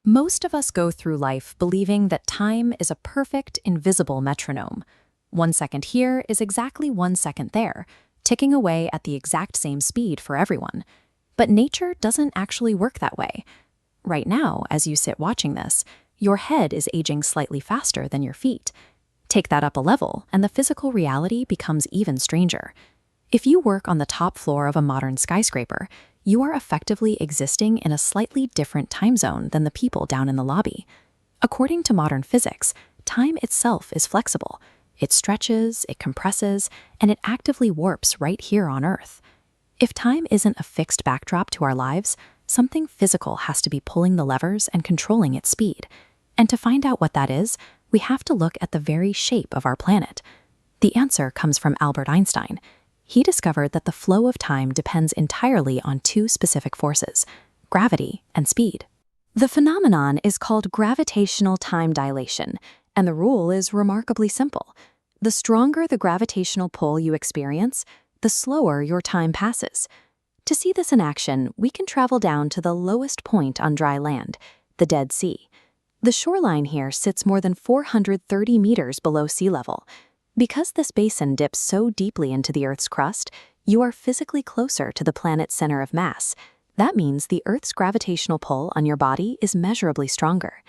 Most of us go through life believing that time is a perfect, invisible metronome. 1 second here is exactly 1 second there, ticking away at the exact same speed for everyone. But nature doesn't actually work that way. Right now, as you sit watching this, your head is aging slightly faster than your feet. Take that up a level, and the physical reality becomes even stranger. If you work on the top floor of a modern skyscraper, you are effectively existing in a slightly different time zone than the people down in the lobby. According to modern physics, time itself is flexible. It stretches, it compresses, and it actively warps right here on Earth. If time isn't a fixed backdrop to our lives, something physical has to be pulling the levers and controlling its speed. And to find out what that is, we have to look at the very shape of our planet. The answer comes from Albert Einstein. He discovered that the flow of time depends entirely on two specific forces: gravity and speed. The phenomenon is called gravitational time dilation, and the rule is remarkably simple. The stronger the gravitational pull you experience, the slower your time passes. To see this in action, we can travel down to the lowest point on dry land, the Dead Sea. The shoreline here sits more than 430 meters below sea level. Because this basin dips so deeply into the Earth's crust, you are physically closer to the planet's center of mass. That means the Earth's gravitational pull on your body is measurably stronger.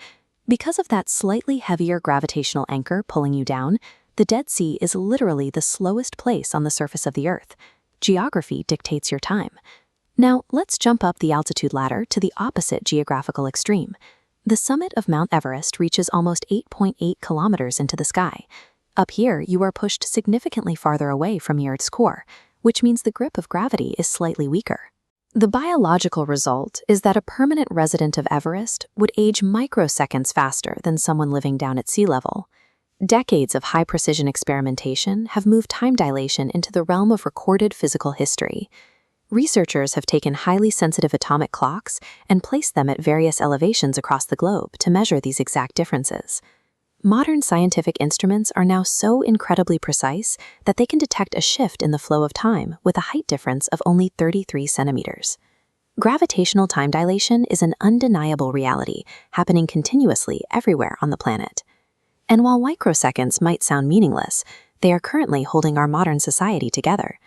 Because of that slightly heavier gravitational anchor pulling you down, the Dead Sea is literally the slowest place on the surface of the Earth. Geography dictates your time. Now, let's jump up the altitude ladder to the opposite geographical extreme. The summit of Mount Everest reaches almost 8.8 kilometers into the sky. Up here, you are pushed significantly farther away from the Earth's core, which means the grip of gravity is slightly weaker. The biological result is that a permanent resident of Everest would age microseconds faster than someone living down at sea level. Decades of high-precision experimentation have moved time dilation into the realm of recorded physical history. Researchers have taken highly sensitive atomic clocks and placed them at various elevations across the globe to measure these exact differences. Modern scientific instruments are now so incredibly precise that they can detect a shift in the flow of time with a height difference of only 33 centimeters. Gravitational time dilation is an undeniable reality happening continuously everywhere on the planet. And while microseconds might sound meaningless, they are currently holding our modern society together.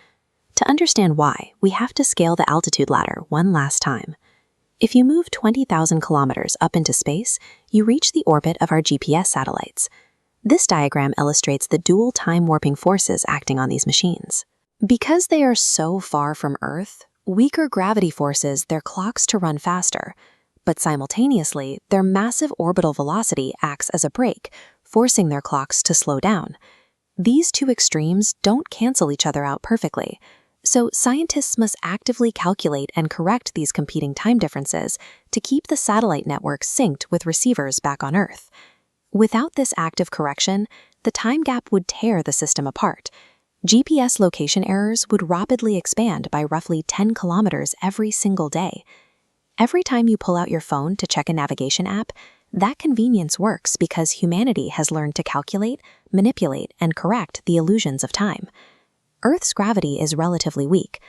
To understand why, we have to scale the altitude ladder one last time. If you move 20,000 kilometers up into space, you reach the orbit of our GPS satellites. This diagram illustrates the dual time warping forces acting on these machines. Because they are so far from Earth, weaker gravity forces their clocks to run faster, but simultaneously, their massive orbital velocity acts as a brake, forcing their clocks to slow down. These two extremes don't cancel each other out perfectly. So scientists must actively calculate and correct these competing time differences to keep the satellite network synced with receivers back on Earth. Without this active correction, the time gap would tear the system apart. GPS location errors would rapidly expand by roughly 10 kilometers every single day. Every time you pull out your phone to check a navigation app, that convenience works because humanity has learned to calculate, manipulate, and correct the illusions of time. Earth's gravity is relatively weak.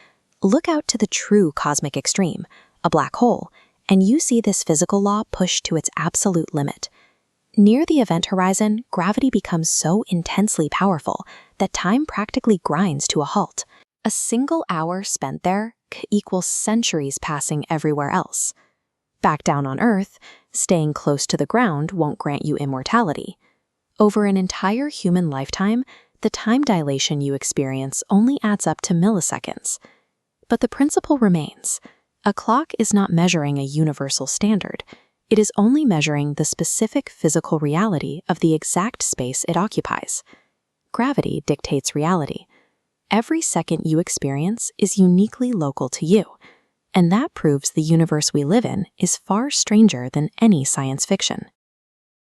Look out to the true cosmic extreme, a black hole, and you see this physical law pushed to its absolute limit. Near the event horizon, gravity becomes so intensely powerful that time practically grinds to a halt. A single hour spent there equals centuries passing everywhere else. Back down on Earth, staying close to the ground won't grant you immortality. Over an entire human lifetime, the time dilation you experience only adds up to milliseconds. But the principle remains. A clock is not measuring a universal standard. It is only measuring the specific physical reality of the exact space it occupies. Gravity dictates reality. Every second you experience is uniquely local to you, and that proves the universe we live in is far stranger than any science fiction.